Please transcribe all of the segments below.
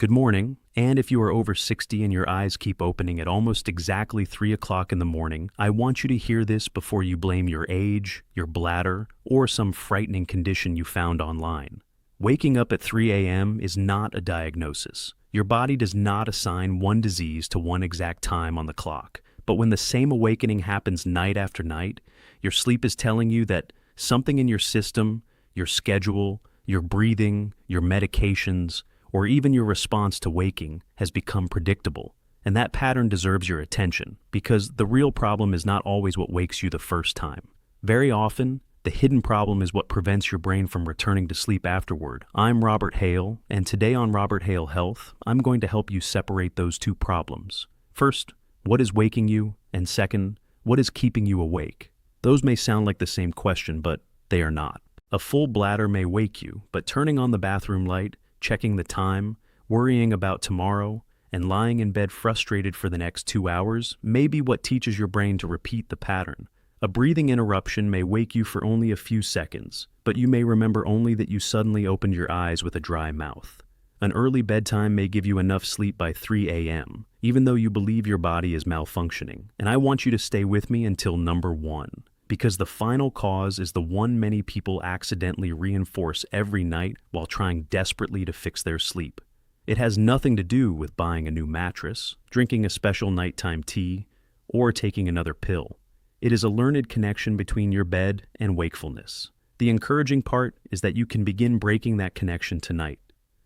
Good morning, and if you are over 60 and your eyes keep opening at almost exactly 3 o'clock in the morning, I want you to hear this before you blame your age, your bladder, or some frightening condition you found online. Waking up at 3 a.m. is not a diagnosis. Your body does not assign one disease to one exact time on the clock. But when the same awakening happens night after night, your sleep is telling you that something in your system, your schedule, your breathing, your medications, or even your response to waking has become predictable. And that pattern deserves your attention, because the real problem is not always what wakes you the first time. Very often, the hidden problem is what prevents your brain from returning to sleep afterward. I'm Robert Hale, and today on Robert Hale Health, I'm going to help you separate those two problems. First, what is waking you? And second, what is keeping you awake? Those may sound like the same question, but they are not. A full bladder may wake you, but turning on the bathroom light, checking the time, worrying about tomorrow, and lying in bed frustrated for the next 2 hours may be what teaches your brain to repeat the pattern. A breathing interruption may wake you for only a few seconds, but you may remember only that you suddenly opened your eyes with a dry mouth. An early bedtime may give you enough sleep by 3 a.m., even though you believe your body is malfunctioning. And I want you to stay with me until number 1. Because the final cause is the one many people accidentally reinforce every night while trying desperately to fix their sleep. It has nothing to do with buying a new mattress, drinking a special nighttime tea, or taking another pill. It is a learned connection between your bed and wakefulness. The encouraging part is that you can begin breaking that connection tonight.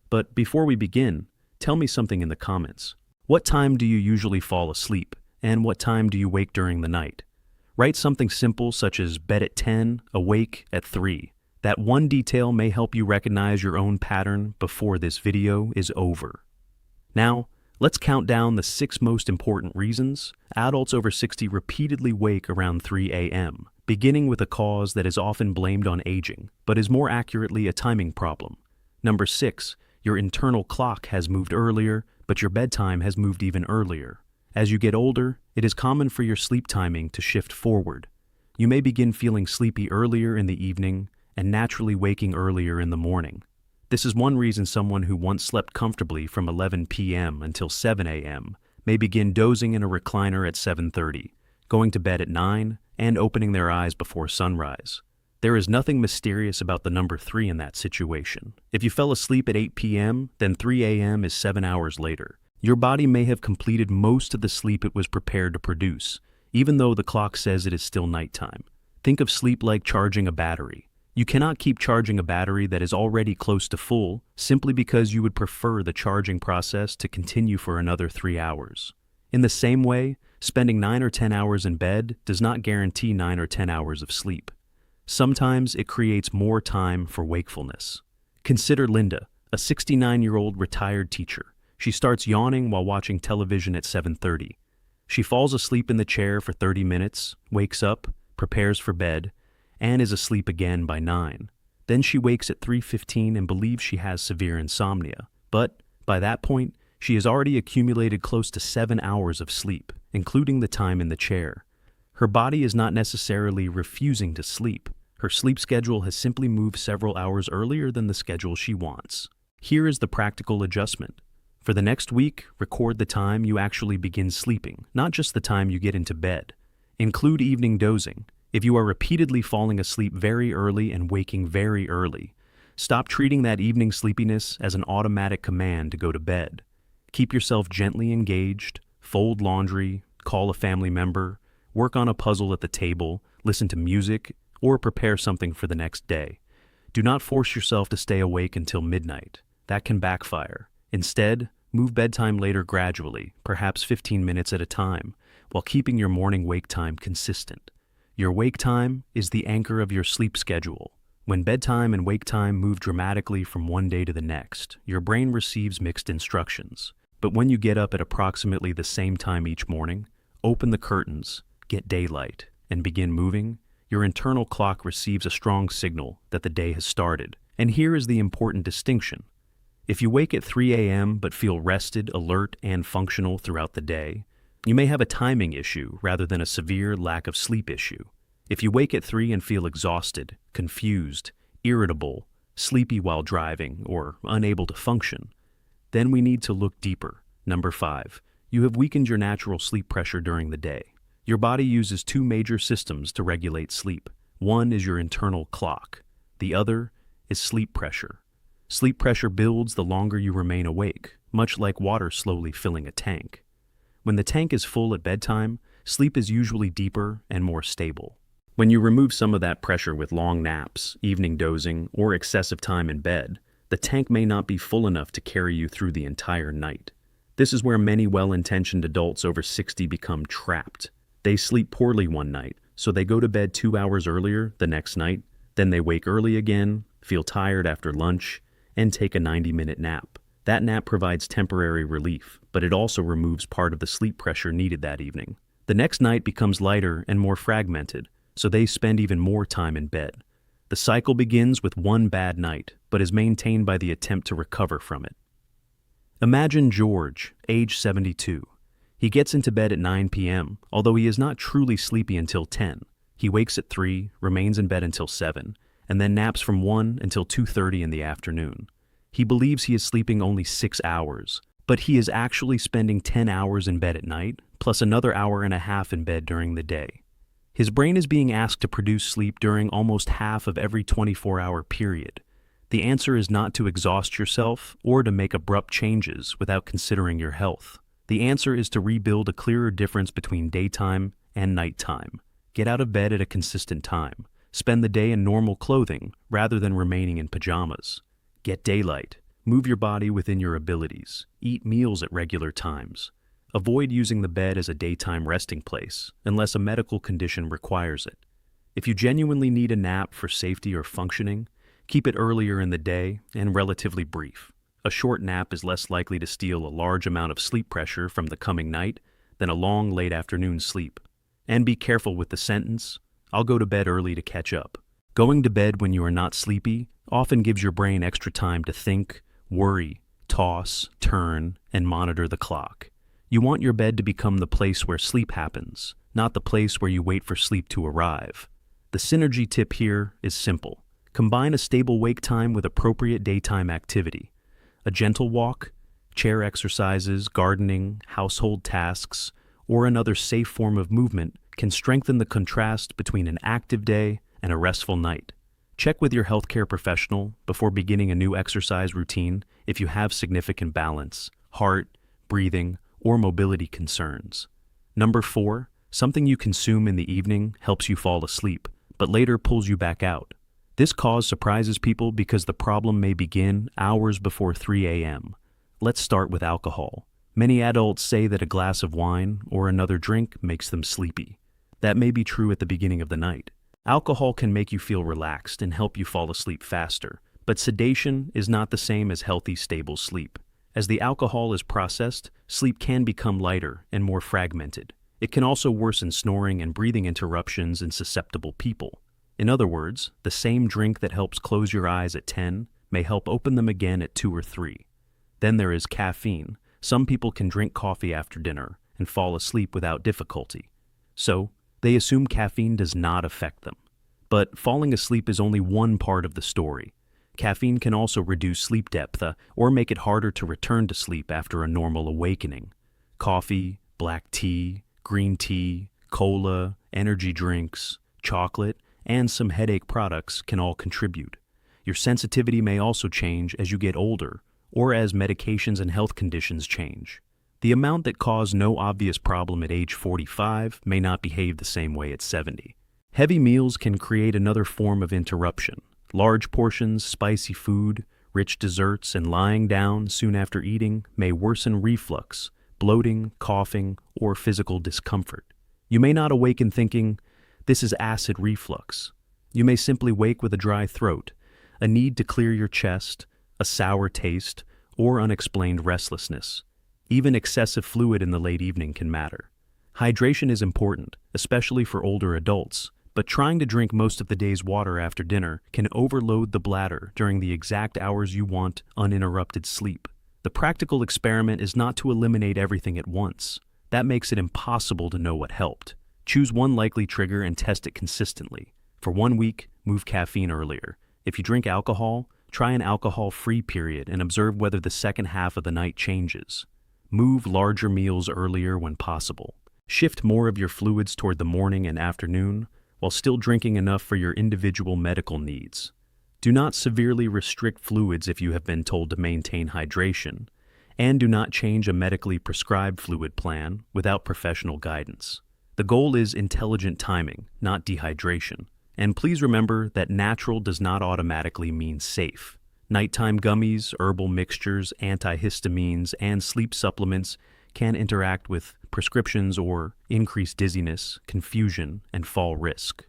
But before we begin, tell me something in the comments. What time do you usually fall asleep, and what time do you wake during the night? Write something simple such as bed at 10, awake at 3. That one detail may help you recognize your own pattern before this video is over. Now, let's count down the 6 most important reasons adults over 60 repeatedly wake around 3 a.m., beginning with a cause that is often blamed on aging, but is more accurately a timing problem. Number 6, your internal clock has moved earlier, but your bedtime has moved even earlier. As you get older, it is common for your sleep timing to shift forward. You may begin feeling sleepy earlier in the evening and naturally waking earlier in the morning. This is one reason someone who once slept comfortably from 11 p.m. until 7 a.m. may begin dozing in a recliner at 7:30, going to bed at 9, and opening their eyes before sunrise. There is nothing mysterious about the number 3 in that situation. If you fell asleep at 8 p.m., then 3 a.m. is 7 hours later. Your body may have completed most of the sleep it was prepared to produce, even though the clock says it is still nighttime. Think of sleep like charging a battery. You cannot keep charging a battery that is already close to full simply because you would prefer the charging process to continue for another 3 hours. In the same way, spending 9 or 10 hours in bed does not guarantee 9 or 10 hours of sleep. Sometimes it creates more time for wakefulness. Consider Linda, a 69-year-old retired teacher. She starts yawning while watching television at 7:30. She falls asleep in the chair for 30 minutes, wakes up, prepares for bed, and is asleep again by 9. Then she wakes at 3:15 and believes she has severe insomnia. But by that point, she has already accumulated close to 7 hours of sleep, including the time in the chair. Her body is not necessarily refusing to sleep. Her sleep schedule has simply moved several hours earlier than the schedule she wants. Here is the practical adjustment. For the next week, record the time you actually begin sleeping, not just the time you get into bed. Include evening dozing. If you are repeatedly falling asleep very early and waking very early, stop treating that evening sleepiness as an automatic command to go to bed. Keep yourself gently engaged, fold laundry, call a family member, work on a puzzle at the table, listen to music, or prepare something for the next day. Do not force yourself to stay awake until midnight. That can backfire. Instead, move bedtime later gradually, perhaps 15 minutes at a time, while keeping your morning wake time consistent. Your wake time is the anchor of your sleep schedule. When bedtime and wake time move dramatically from one day to the next, your brain receives mixed instructions. But when you get up at approximately the same time each morning, open the curtains, get daylight, and begin moving, your internal clock receives a strong signal that the day has started. And here is the important distinction. If you wake at 3 a.m. but feel rested, alert, and functional throughout the day, you may have a timing issue rather than a severe lack of sleep issue. If you wake at 3 and feel exhausted, confused, irritable, sleepy while driving, or unable to function, Then we need to look deeper. Number 5. You have weakened your natural sleep pressure during the day. Your body uses two major systems to regulate sleep. One is your internal clock. The other is sleep pressure. Sleep pressure builds the longer you remain awake, much like water slowly filling a tank. When the tank is full at bedtime, sleep is usually deeper and more stable. When you remove some of that pressure with long naps, evening dozing, or excessive time in bed, the tank may not be full enough to carry you through the entire night. This is where many well-intentioned adults over 60 become trapped. They sleep poorly one night, so they go to bed 2 hours earlier the next night, then they wake early again, feel tired after lunch, and take a 90-minute nap. That nap provides temporary relief, but it also removes part of the sleep pressure needed that evening. The next night becomes lighter and more fragmented, so they spend even more time in bed. The cycle begins with one bad night, but is maintained by the attempt to recover from it. Imagine George, age 72. He gets into bed at 9 p.m., although he is not truly sleepy until 10. He wakes at 3, remains in bed until 7, and then naps from 1 until 2:30 in the afternoon. He believes he is sleeping only 6 hours, but he is actually spending 10 hours in bed at night, plus another hour and a half in bed during the day. His brain is being asked to produce sleep during almost half of every 24-hour period. The answer is not to exhaust yourself or to make abrupt changes without considering your health. The answer is to rebuild a clearer difference between daytime and nighttime. Get out of bed at a consistent time. Spend the day in normal clothing rather than remaining in pajamas. Get daylight. Move your body within your abilities. Eat meals at regular times. Avoid using the bed as a daytime resting place, unless a medical condition requires it. If you genuinely need a nap for safety or functioning, keep it earlier in the day and relatively brief. A short nap is less likely to steal a large amount of sleep pressure from the coming night than a long, late afternoon sleep. And be careful with the sentence, "I'll go to bed early to catch up." Going to bed when you are not sleepy often gives your brain extra time to think, worry, toss, turn, and monitor the clock. You want your bed to become the place where sleep happens, not the place where you wait for sleep to arrive. The synergy tip here is simple. Combine a stable wake time with appropriate daytime activity. A gentle walk, chair exercises, gardening, household tasks, or another safe form of movement can strengthen the contrast between an active day and a restful night. Check with your healthcare professional before beginning a new exercise routine if you have significant balance, heart, breathing, or mobility concerns. Number 4, something you consume in the evening helps you fall asleep, but later pulls you back out. This cause surprises people because the problem may begin hours before 3 a.m. Let's start with alcohol. Many adults say that a glass of wine or another drink makes them sleepy. That may be true at the beginning of the night. Alcohol can make you feel relaxed and help you fall asleep faster, but sedation is not the same as healthy, stable sleep. As the alcohol is processed, sleep can become lighter and more fragmented. It can also worsen snoring and breathing interruptions in susceptible people. In other words, the same drink that helps close your eyes at 10 may help open them again at 2 or 3. Then there is caffeine. Some people can drink coffee after dinner and fall asleep without difficulty. So, they assume caffeine does not affect them. But falling asleep is only one part of the story. Caffeine can also reduce sleep depth or make it harder to return to sleep after a normal awakening. Coffee, black tea, green tea, cola, energy drinks, chocolate, and some headache products can all contribute. Your sensitivity may also change as you get older or as medications and health conditions change. The amount that caused no obvious problem at age 45 may not behave the same way at 70. Heavy meals can create another form of interruption. Large portions, spicy food, rich desserts, and lying down soon after eating may worsen reflux, bloating, coughing, or physical discomfort. You may not awaken thinking, "This is acid reflux." You may simply wake with a dry throat, a need to clear your chest, a sour taste, or unexplained restlessness. Even excessive fluid in the late evening can matter. Hydration is important, especially for older adults, but trying to drink most of the day's water after dinner can overload the bladder during the exact hours you want uninterrupted sleep. The practical experiment is not to eliminate everything at once. That makes it impossible to know what helped. Choose one likely trigger and test it consistently. For 1 week, move caffeine earlier. If you drink alcohol, Try an alcohol-free period and observe whether the second half of the night changes. Move larger meals earlier when possible. Shift more of your fluids toward the morning and afternoon, while still drinking enough for your individual medical needs. Do not severely restrict fluids if you have been told to maintain hydration, and do not change a medically prescribed fluid plan without professional guidance. The goal is intelligent timing, not dehydration. And please remember that natural does not automatically mean safe. Nighttime gummies, herbal mixtures, antihistamines, and sleep supplements can interact with prescriptions or increase dizziness, confusion, and fall risk.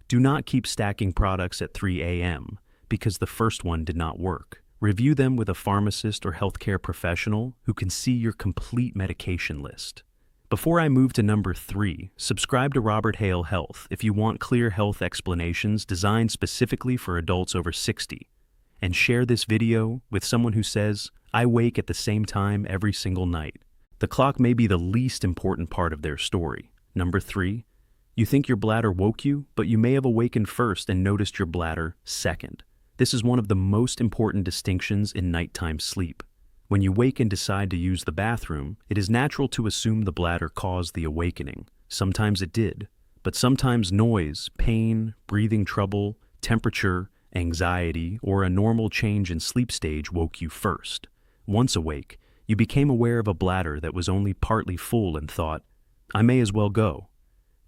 Do not keep stacking products at 3 a.m. because the first one did not work. Review them with a pharmacist or healthcare professional who can see your complete medication list. Before I move to number 3, subscribe to Robert Hale Health if you want clear health explanations designed specifically for adults over 60. And share this video with someone who says, I wake at the same time every single night. The clock may be the least important part of their story. Number 3, you think your bladder woke you, but you may have awakened first and noticed your bladder second. This is one of the most important distinctions in nighttime sleep. When you wake and decide to use the bathroom, it is natural to assume the bladder caused the awakening. Sometimes it did, but sometimes noise, pain, breathing trouble, temperature, anxiety, or a normal change in sleep stage woke you first. Once awake, you became aware of a bladder that was only partly full and thought, I may as well go.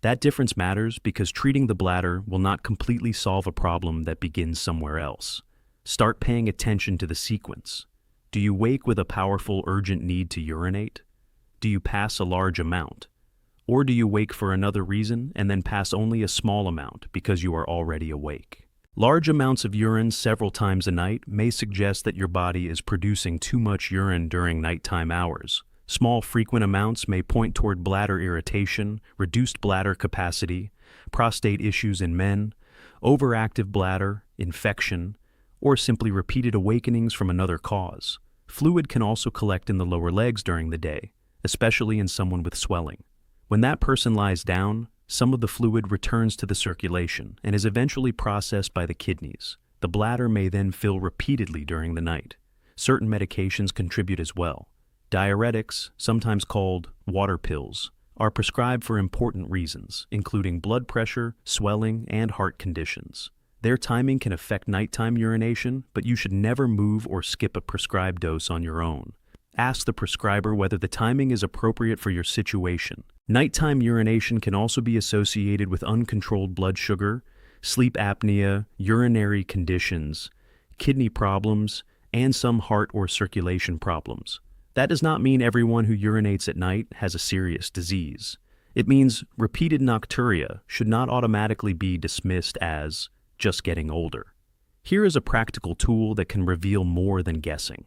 That difference matters because treating the bladder will not completely solve a problem that begins somewhere else. Start paying attention to the sequence. Do you wake with a powerful, urgent need to urinate? Do you pass a large amount? Or do you wake for another reason and then pass only a small amount because you are already awake? Large amounts of urine several times a night may suggest that your body is producing too much urine during nighttime hours. Small, frequent amounts may point toward bladder irritation, reduced bladder capacity, prostate issues in men, overactive bladder, infection, or simply repeated awakenings from another cause. Fluid can also collect in the lower legs during the day, especially in someone with swelling. When that person lies down, some of the fluid returns to the circulation and is eventually processed by the kidneys. The bladder may then fill repeatedly during the night. Certain medications contribute as well. Diuretics, sometimes called water pills, are prescribed for important reasons, including blood pressure, swelling, and heart conditions. Their timing can affect nighttime urination, but you should never move or skip a prescribed dose on your own. Ask the prescriber whether the timing is appropriate for your situation. Nighttime urination can also be associated with uncontrolled blood sugar, sleep apnea, urinary conditions, kidney problems, and some heart or circulation problems. That does not mean everyone who urinates at night has a serious disease. It means repeated nocturia should not automatically be dismissed as just getting older. Here is a practical tool that can reveal more than guessing.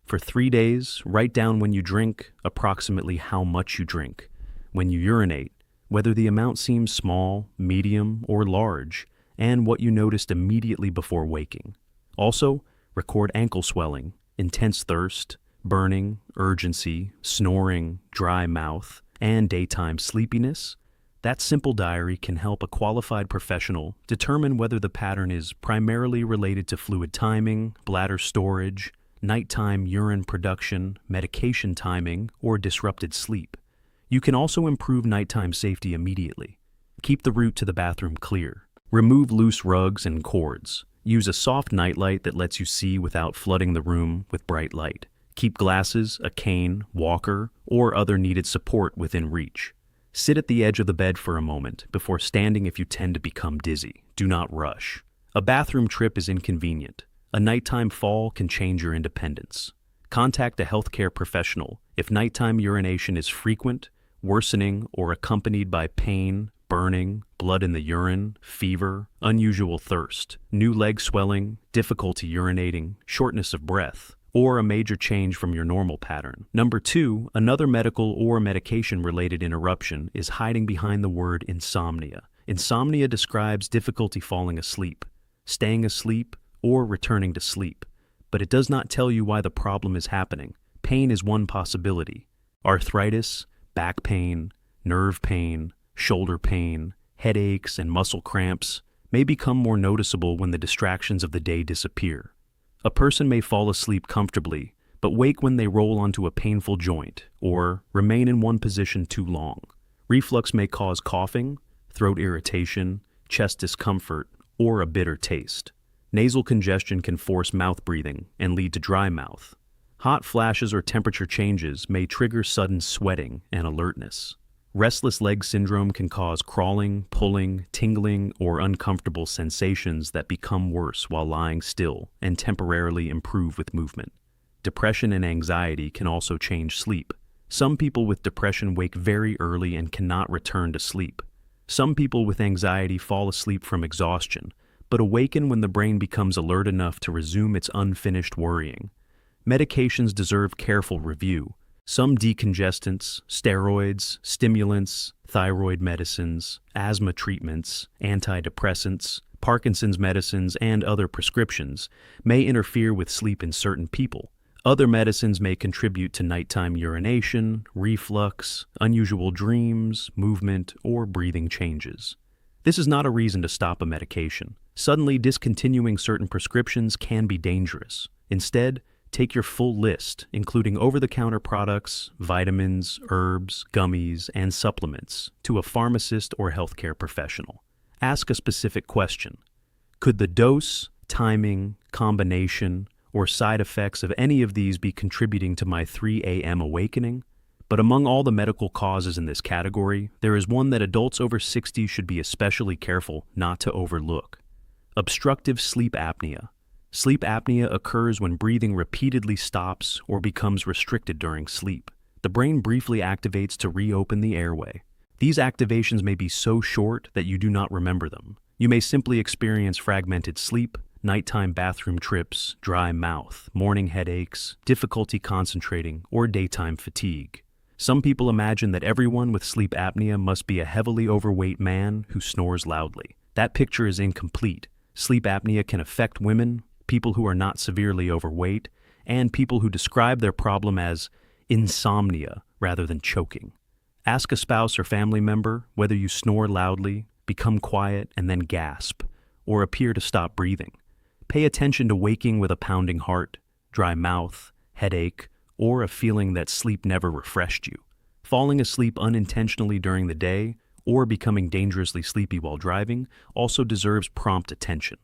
For 3 days, write down when you drink, approximately how much you drink. When you urinate, whether the amount seems small, medium, or large, and what you noticed immediately before waking. Also, record ankle swelling, intense thirst, burning, urgency, snoring, dry mouth, and daytime sleepiness. That simple diary can help a qualified professional determine whether the pattern is primarily related to fluid timing, bladder storage, nighttime urine production, medication timing, or disrupted sleep. You can also improve nighttime safety immediately. Keep the route to the bathroom clear. Remove loose rugs and cords. Use a soft nightlight that lets you see without flooding the room with bright light. Keep glasses, a cane, walker, or other needed support within reach. Sit at the edge of the bed for a moment before standing if you tend to become dizzy. Do not rush. A bathroom trip is inconvenient. A nighttime fall can change your independence. Contact a healthcare professional if nighttime urination is frequent, worsening, or accompanied by pain, burning, blood in the urine, fever, unusual thirst, new leg swelling, difficulty urinating, shortness of breath, or a major change from your normal pattern. Number 2, another medical or medication-related interruption is hiding behind the word insomnia. Insomnia describes difficulty falling asleep, staying asleep, or returning to sleep, but it does not tell you why the problem is happening. Pain is one possibility. Arthritis, back pain, nerve pain, shoulder pain, headaches, and muscle cramps may become more noticeable when the distractions of the day disappear. A person may fall asleep comfortably, but wake when they roll onto a painful joint or remain in one position too long. Reflux may cause coughing, throat irritation, chest discomfort, or a bitter taste. Nasal congestion can force mouth breathing and lead to dry mouth. Hot flashes or temperature changes may trigger sudden sweating and alertness. Restless leg syndrome can cause crawling, pulling, tingling, or uncomfortable sensations that become worse while lying still and temporarily improve with movement. Depression and anxiety can also change sleep. Some people with depression wake very early and cannot return to sleep. Some people with anxiety fall asleep from exhaustion, but awaken when the brain becomes alert enough to resume its unfinished worrying. Medications deserve careful review. Some decongestants, steroids, stimulants, thyroid medicines, asthma treatments, antidepressants, Parkinson's medicines, and other prescriptions may interfere with sleep in certain people. Other medicines may contribute to nighttime urination, reflux, unusual dreams, movement, or breathing changes. This is not a reason to stop a medication. Suddenly discontinuing certain prescriptions can be dangerous. Instead, take your full list, including over-the-counter products, vitamins, herbs, gummies, and supplements, to a pharmacist or healthcare professional. Ask a specific question. Could the dose, timing, combination, or side effects of any of these be contributing to my 3 a.m. awakening? But among all the medical causes in this category, there is one that adults over 60 should be especially careful not to overlook. Obstructive sleep apnea. Sleep apnea occurs when breathing repeatedly stops or becomes restricted during sleep. The brain briefly activates to reopen the airway. These activations may be so short that you do not remember them. You may simply experience fragmented sleep, nighttime bathroom trips, dry mouth, morning headaches, difficulty concentrating, or daytime fatigue. Some people imagine that everyone with sleep apnea must be a heavily overweight man who snores loudly. That picture is incomplete. Sleep apnea can affect women, people who are not severely overweight, and people who describe their problem as insomnia rather than choking. Ask a spouse or family member whether you snore loudly, become quiet, and then gasp, or appear to stop breathing. Pay attention to waking with a pounding heart, dry mouth, headache, or a feeling that sleep never refreshed you. Falling asleep unintentionally during the day or becoming dangerously sleepy while driving also deserves prompt attention.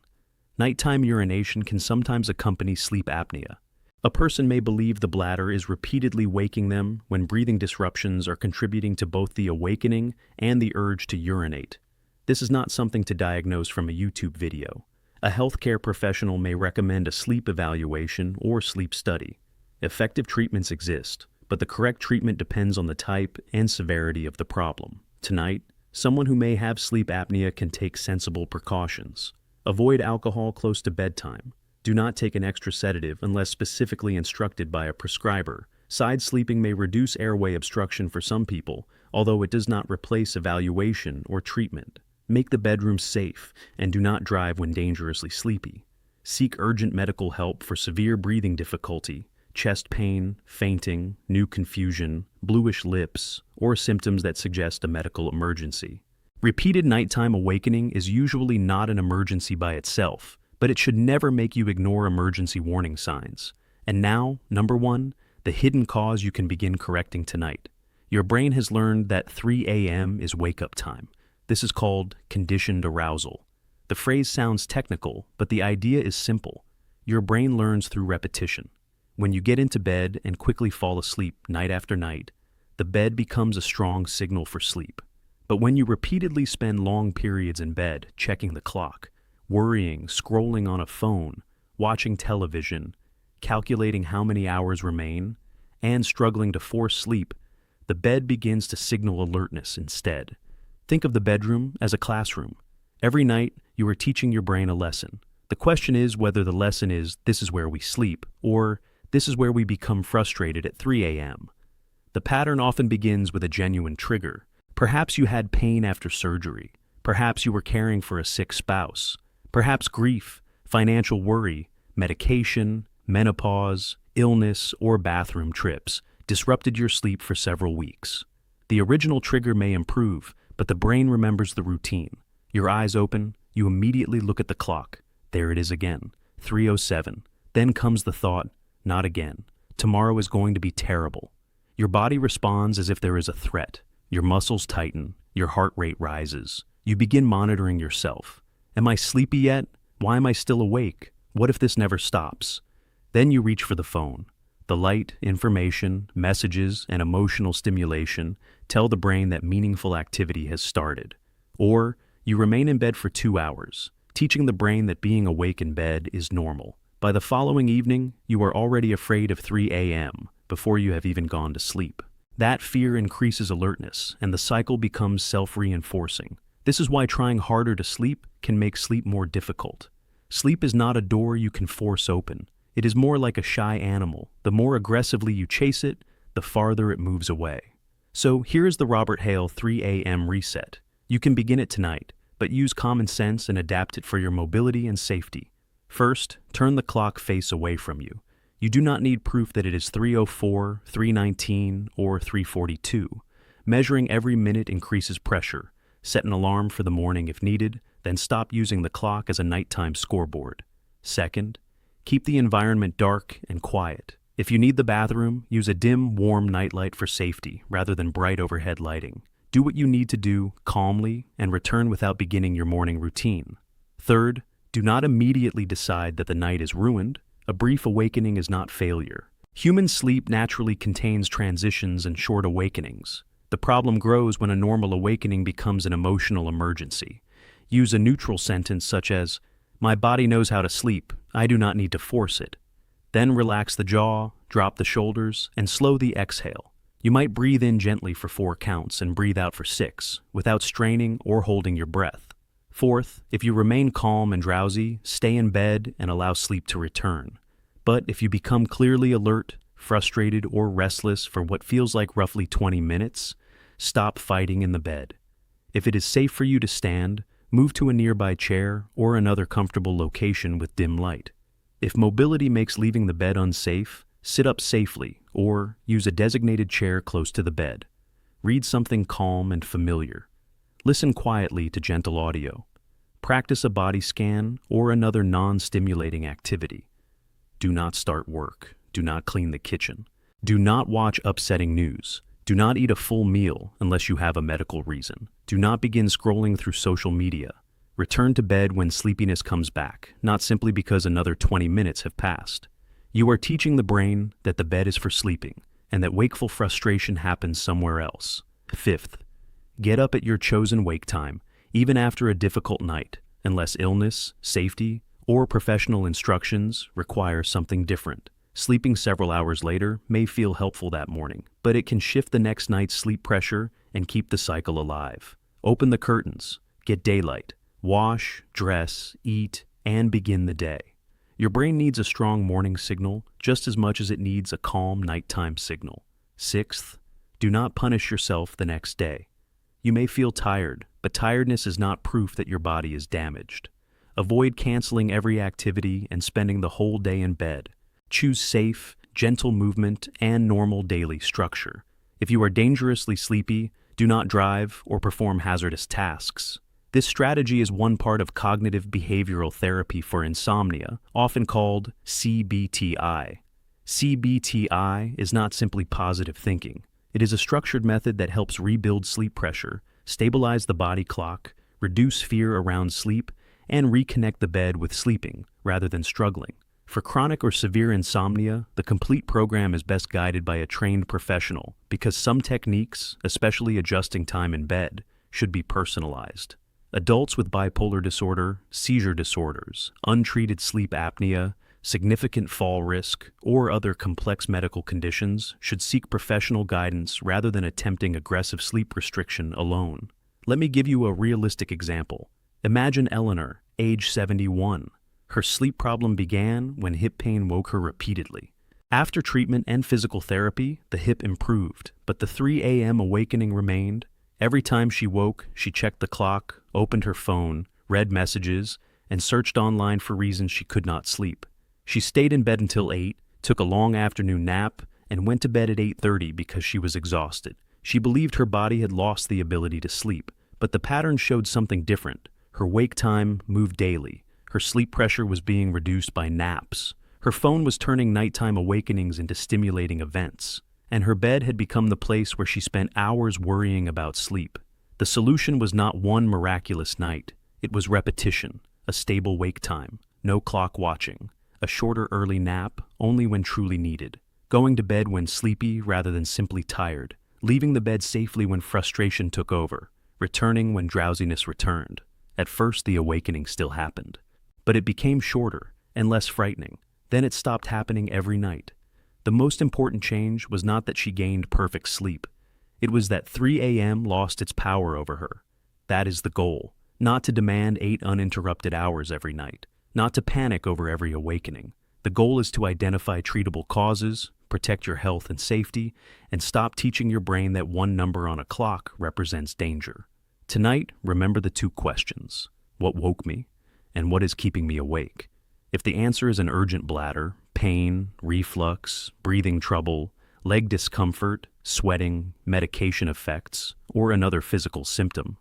Nighttime urination can sometimes accompany sleep apnea. A person may believe the bladder is repeatedly waking them when breathing disruptions are contributing to both the awakening and the urge to urinate. This is not something to diagnose from a YouTube video. A healthcare professional may recommend a sleep evaluation or sleep study. Effective treatments exist, but the correct treatment depends on the type and severity of the problem. Tonight, someone who may have sleep apnea can take sensible precautions. Avoid alcohol close to bedtime. Do not take an extra sedative unless specifically instructed by a prescriber. Side sleeping may reduce airway obstruction for some people, although it does not replace evaluation or treatment. Make the bedroom safe and do not drive when dangerously sleepy. Seek urgent medical help for severe breathing difficulty, chest pain, fainting, new confusion, bluish lips, or symptoms that suggest a medical emergency. Repeated nighttime awakening is usually not an emergency by itself, but it should never make you ignore emergency warning signs. And now, number 1, the hidden cause you can begin correcting tonight. Your brain has learned that 3 a.m. is wake-up time. This is called conditioned arousal. The phrase sounds technical, but the idea is simple. Your brain learns through repetition. When you get into bed and quickly fall asleep night after night, the bed becomes a strong signal for sleep. But when you repeatedly spend long periods in bed checking the clock, worrying, scrolling on a phone, watching television, calculating how many hours remain, and struggling to force sleep, the bed begins to signal alertness instead. Think of the bedroom as a classroom. Every night, you are teaching your brain a lesson. The question is whether the lesson is, this is where we sleep, or this is where we become frustrated at 3 a.m. The pattern often begins with a genuine trigger. Perhaps you had pain after surgery. Perhaps you were caring for a sick spouse. Perhaps grief, financial worry, medication, menopause, illness, or bathroom trips disrupted your sleep for several weeks. The original trigger may improve, but the brain remembers the routine. Your eyes open, you immediately look at the clock. There it is again, 3:07. Then comes the thought, not again. Tomorrow is going to be terrible. Your body responds as if there is a threat. Your muscles tighten, your heart rate rises. You begin monitoring yourself. Am I sleepy yet? Why am I still awake? What if this never stops? Then you reach for the phone. The light, information, messages, and emotional stimulation tell the brain that meaningful activity has started. Or you remain in bed for 2 hours, teaching the brain that being awake in bed is normal. By the following evening, you are already afraid of 3 a.m. before you have even gone to sleep. That fear increases alertness, and the cycle becomes self-reinforcing. This is why trying harder to sleep can make sleep more difficult. Sleep is not a door you can force open. It is more like a shy animal. The more aggressively you chase it, the farther it moves away. So here is the Robert Hale 3 a.m. reset. You can begin it tonight, but use common sense and adapt it for your mobility and safety. First, turn the clock face away from you. You do not need proof that it is 3:04, 3:19, or 3:42. Measuring every minute increases pressure. Set an alarm for the morning if needed, then stop using the clock as a nighttime scoreboard. Second, keep the environment dark and quiet. If you need the bathroom, use a dim, warm nightlight for safety rather than bright overhead lighting. Do what you need to do calmly and return without beginning your morning routine. Third, do not immediately decide that the night is ruined. A brief awakening is not failure. Human sleep naturally contains transitions and short awakenings. The problem grows when a normal awakening becomes an emotional emergency. Use a neutral sentence such as, "My body knows how to sleep. I do not need to force it." Then relax the jaw, drop the shoulders, and slow the exhale. You might breathe in gently for 4 counts and breathe out for 6, without straining or holding your breath. Fourth, if you remain calm and drowsy, stay in bed and allow sleep to return. But if you become clearly alert, frustrated, or restless for what feels like roughly 20 minutes, stop fighting in the bed. If it is safe for you to stand, move to a nearby chair or another comfortable location with dim light. If mobility makes leaving the bed unsafe, sit up safely or use a designated chair close to the bed. Read something calm and familiar. Listen quietly to gentle audio. Practice a body scan or another non-stimulating activity. Do not start work. Do not clean the kitchen. Do not watch upsetting news. Do not eat a full meal unless you have a medical reason. Do not begin scrolling through social media. Return to bed when sleepiness comes back, not simply because another 20 minutes have passed. You are teaching the brain that the bed is for sleeping and that wakeful frustration happens somewhere else. Fifth, get up at your chosen wake time, even after a difficult night, unless illness, safety, or professional instructions require something different. Sleeping several hours later may feel helpful that morning, but it can shift the next night's sleep pressure and keep the cycle alive. Open the curtains, get daylight, wash, dress, eat, and begin the day. Your brain needs a strong morning signal just as much as it needs a calm nighttime signal. Sixth, do not punish yourself the next day. You may feel tired, but tiredness is not proof that your body is damaged. Avoid canceling every activity and spending the whole day in bed. Choose safe, gentle movement and normal daily structure. If you are dangerously sleepy, do not drive or perform hazardous tasks. This strategy is one part of cognitive behavioral therapy for insomnia, often called CBTI. CBTI is not simply positive thinking. It is a structured method that helps rebuild sleep pressure, stabilize the body clock, reduce fear around sleep, and reconnect the bed with sleeping rather than struggling. For chronic or severe insomnia, the complete program is best guided by a trained professional because some techniques, especially adjusting time in bed, should be personalized. Adults with bipolar disorder, seizure disorders, untreated sleep apnea, significant fall risk, or other complex medical conditions should seek professional guidance rather than attempting aggressive sleep restriction alone. Let me give you a realistic example. Imagine Eleanor, age 71. Her sleep problem began when hip pain woke her repeatedly. After treatment and physical therapy, the hip improved, but the 3 a.m. awakening remained. Every time she woke, she checked the clock, opened her phone, read messages, and searched online for reasons she could not sleep. She stayed in bed until 8, took a long afternoon nap, and went to bed at 8:30 because she was exhausted. She believed her body had lost the ability to sleep, but the pattern showed something different. Her wake time moved daily. Her sleep pressure was being reduced by naps. Her phone was turning nighttime awakenings into stimulating events, and her bed had become the place where she spent hours worrying about sleep. The solution was not one miraculous night. It was repetition, a stable wake time, no clock watching, a shorter early nap only when truly needed, going to bed when sleepy rather than simply tired, leaving the bed safely when frustration took over, returning when drowsiness returned. At first, the awakening still happened, but it became shorter and less frightening. Then it stopped happening every night. The most important change was not that she gained perfect sleep. It was that 3 a.m. lost its power over her. That is the goal, not to demand 8 uninterrupted hours every night, not to panic over every awakening. The goal is to identify treatable causes, protect your health and safety, and stop teaching your brain that one number on a clock represents danger. Tonight, remember the 2 questions. What woke me? And what is keeping me awake? If the answer is an urgent bladder, pain, reflux, breathing trouble, leg discomfort, sweating, medication effects, or another physical symptom,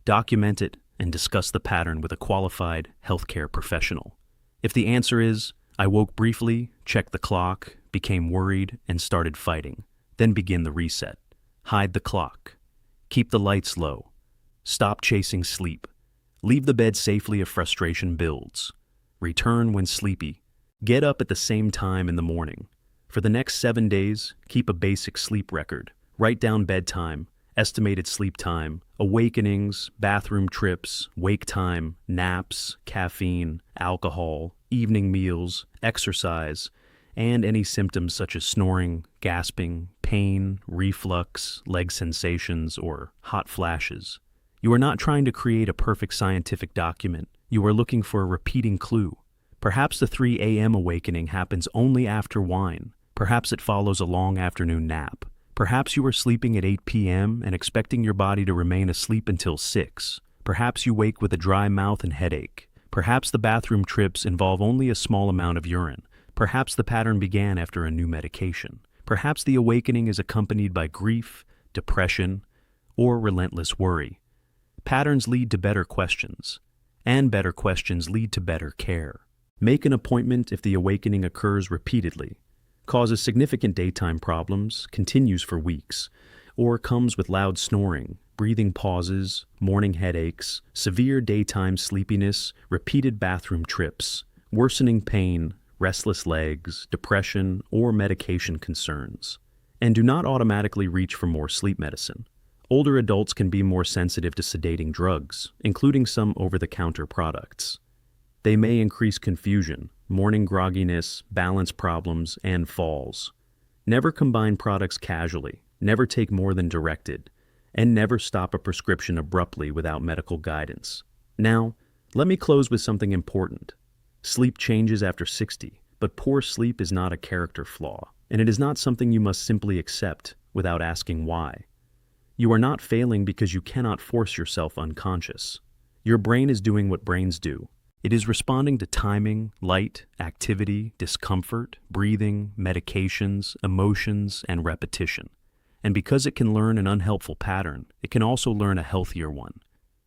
document it and discuss the pattern with a qualified healthcare professional. If the answer is, I woke briefly, checked the clock, became worried, and started fighting, then begin the reset. Hide the clock. Keep the lights low. Stop chasing sleep. Leave the bed safely if frustration builds. Return when sleepy. Get up at the same time in the morning. For the next 7 days, keep a basic sleep record. Write down bedtime, estimated sleep time, awakenings, bathroom trips, wake time, naps, caffeine, alcohol, evening meals, exercise, and any symptoms such as snoring, gasping, pain, reflux, leg sensations, or hot flashes. You are not trying to create a perfect scientific document. You are looking for a repeating clue. Perhaps the 3 a.m. awakening happens only after wine. Perhaps it follows a long afternoon nap. Perhaps you are sleeping at 8 p.m. and expecting your body to remain asleep until 6. Perhaps you wake with a dry mouth and headache. Perhaps the bathroom trips involve only a small amount of urine. Perhaps the pattern began after a new medication. Perhaps the awakening is accompanied by grief, depression, or relentless worry. Patterns lead to better questions, and better questions lead to better care. Make an appointment if the awakening occurs repeatedly, causes significant daytime problems, continues for weeks, or comes with loud snoring, breathing pauses, morning headaches, severe daytime sleepiness, repeated bathroom trips, worsening pain, restless legs, depression, or medication concerns. And do not automatically reach for more sleep medicine. Older adults can be more sensitive to sedating drugs, including some over-the-counter products. They may increase confusion, morning grogginess, balance problems, and falls. Never combine products casually, never take more than directed, and never stop a prescription abruptly without medical guidance. Now, let me close with something important. Sleep changes after 60, but poor sleep is not a character flaw, and it is not something you must simply accept without asking why. You are not failing because you cannot force yourself unconscious. Your brain is doing what brains do. It is responding to timing, light, activity, discomfort, breathing, medications, emotions, and repetition. And because it can learn an unhelpful pattern, it can also learn a healthier one.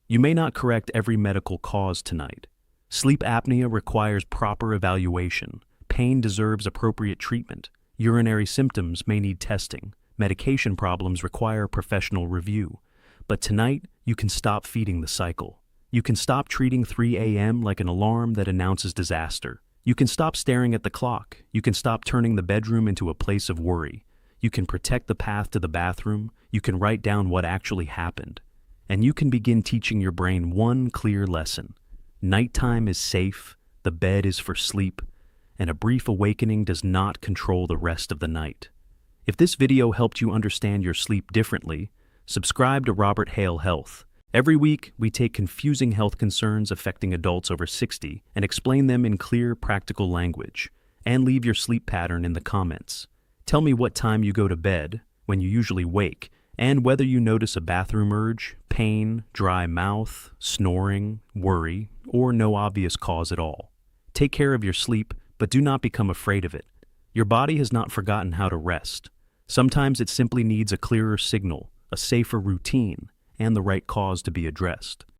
You may not correct every medical cause tonight. Sleep apnea requires proper evaluation. Pain deserves appropriate treatment. Urinary symptoms may need testing. Medication problems require professional review. But tonight, you can stop feeding the cycle. You can stop treating 3 a.m. like an alarm that announces disaster. You can stop staring at the clock. You can stop turning the bedroom into a place of worry. You can protect the path to the bathroom. You can write down what actually happened. And you can begin teaching your brain one clear lesson. Nighttime is safe, the bed is for sleep, and a brief awakening does not control the rest of the night. If this video helped you understand your sleep differently, subscribe to Robert Hale Health. Every week, we take confusing health concerns affecting adults over 60 and explain them in clear, practical language. And leave your sleep pattern in the comments. Tell me what time you go to bed, when you usually wake, and whether you notice a bathroom urge, pain, dry mouth, snoring, worry, or no obvious cause at all. Take care of your sleep, but do not become afraid of it. Your body has not forgotten how to rest. Sometimes it simply needs a clearer signal, a safer routine, and the right cause to be addressed.